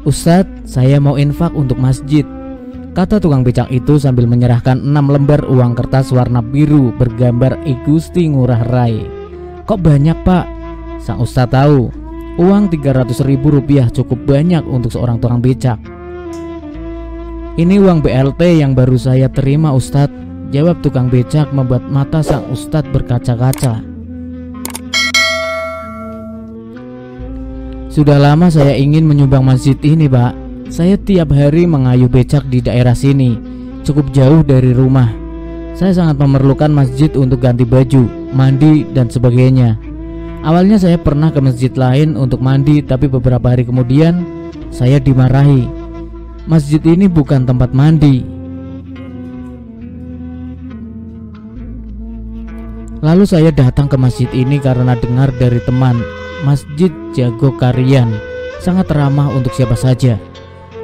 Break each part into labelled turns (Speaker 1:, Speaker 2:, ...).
Speaker 1: "Ustadz, saya mau infak untuk masjid," kata tukang becak itu sambil menyerahkan 6 lembar uang kertas warna biru bergambar I Gusti Ngurah Rai. "Kok banyak, Pak?" Sang ustadz tahu uang 300.000 rupiah cukup banyak untuk seorang tukang becak. "Ini uang BLT yang baru saya terima, Ustadz," jawab tukang becak membuat mata sang ustadz berkaca-kaca. "Sudah lama saya ingin menyumbang masjid ini, Pak. Saya tiap hari mengayuh becak di daerah sini, cukup jauh dari rumah. Saya sangat memerlukan masjid untuk ganti baju, mandi, dan sebagainya. Awalnya saya pernah ke masjid lain untuk mandi, tapi beberapa hari kemudian saya dimarahi. Masjid ini bukan tempat mandi." Lalu saya datang ke masjid ini karena dengar dari teman, Masjid Jagokarian sangat ramah untuk siapa saja.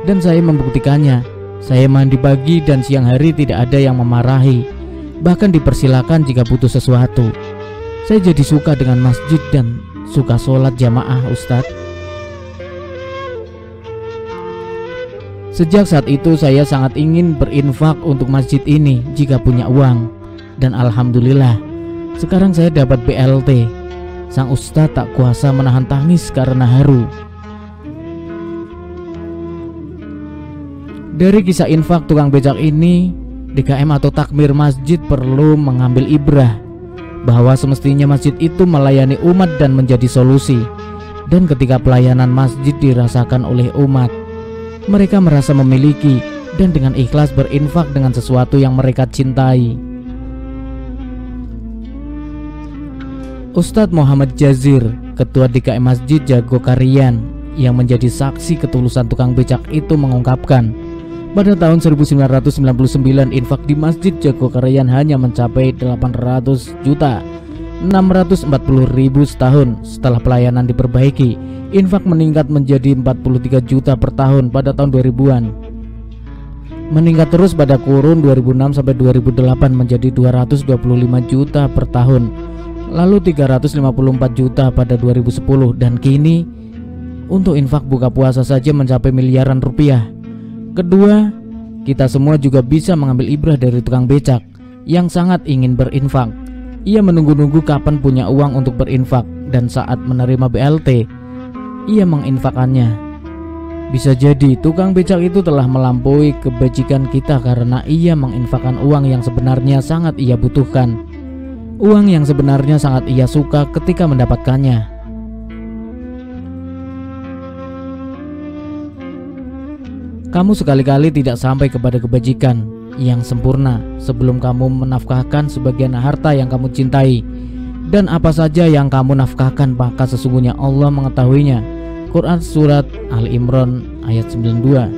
Speaker 1: Dan saya membuktikannya. Saya mandi pagi dan siang hari tidak ada yang memarahi, bahkan dipersilakan jika butuh sesuatu. Saya jadi suka dengan masjid dan suka sholat jamaah, Ustadz. Sejak saat itu saya sangat ingin berinfak untuk masjid ini jika punya uang. Dan alhamdulillah, sekarang saya dapat BLT. Sang ustadz tak kuasa menahan tangis karena haru. Dari kisah infak tukang becak ini, DKM atau takmir masjid perlu mengambil ibrah bahwa semestinya masjid itu melayani umat dan menjadi solusi. Dan ketika pelayanan masjid dirasakan oleh umat, mereka merasa memiliki dan dengan ikhlas berinfak dengan sesuatu yang mereka cintai. Ustadz Muhammad Jazir, ketua DKM Masjid Jagokarian yang menjadi saksi ketulusan tukang becak itu mengungkapkan, pada tahun 1999 infak di Masjid Jagokarian hanya mencapai 800.640.000 setahun. Setelah pelayanan diperbaiki, infak meningkat menjadi 43 juta per tahun pada tahun 2000-an. Meningkat terus pada kurun 2006 sampai 2008 menjadi 225 juta per tahun, lalu 354 juta pada 2010, dan kini untuk infak buka puasa saja mencapai miliaran rupiah. Kedua, kita semua juga bisa mengambil ibrah dari tukang becak yang sangat ingin berinfak. Ia menunggu-nunggu kapan punya uang untuk berinfak, dan saat menerima BLT, ia menginfakannya. Bisa jadi tukang becak itu telah melampaui kebajikan kita karena ia menginfakkan uang yang sebenarnya sangat ia butuhkan, uang yang sebenarnya sangat ia suka ketika mendapatkannya. Kamu sekali-kali tidak sampai kepada kebajikan yang sempurna sebelum kamu menafkahkan sebagian harta yang kamu cintai. Dan apa saja yang kamu nafkahkan, maka sesungguhnya Allah mengetahuinya. Quran Surat Al-Imran ayat 92.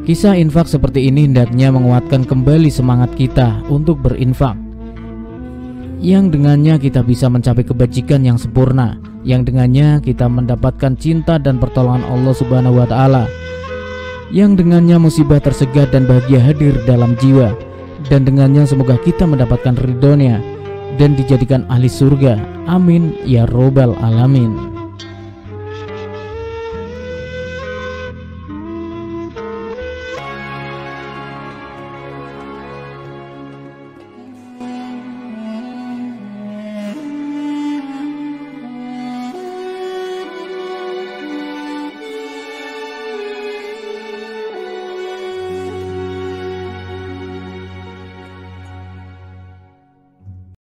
Speaker 1: Kisah infak seperti ini hendaknya menguatkan kembali semangat kita untuk berinfak, yang dengannya kita bisa mencapai kebajikan yang sempurna, yang dengannya kita mendapatkan cinta dan pertolongan Allah Subhanahu wa Ta'ala, yang dengannya musibah tersegat dan bahagia hadir dalam jiwa, dan dengannya semoga kita mendapatkan ridhonya dan dijadikan ahli surga. Amin ya robbal alamin.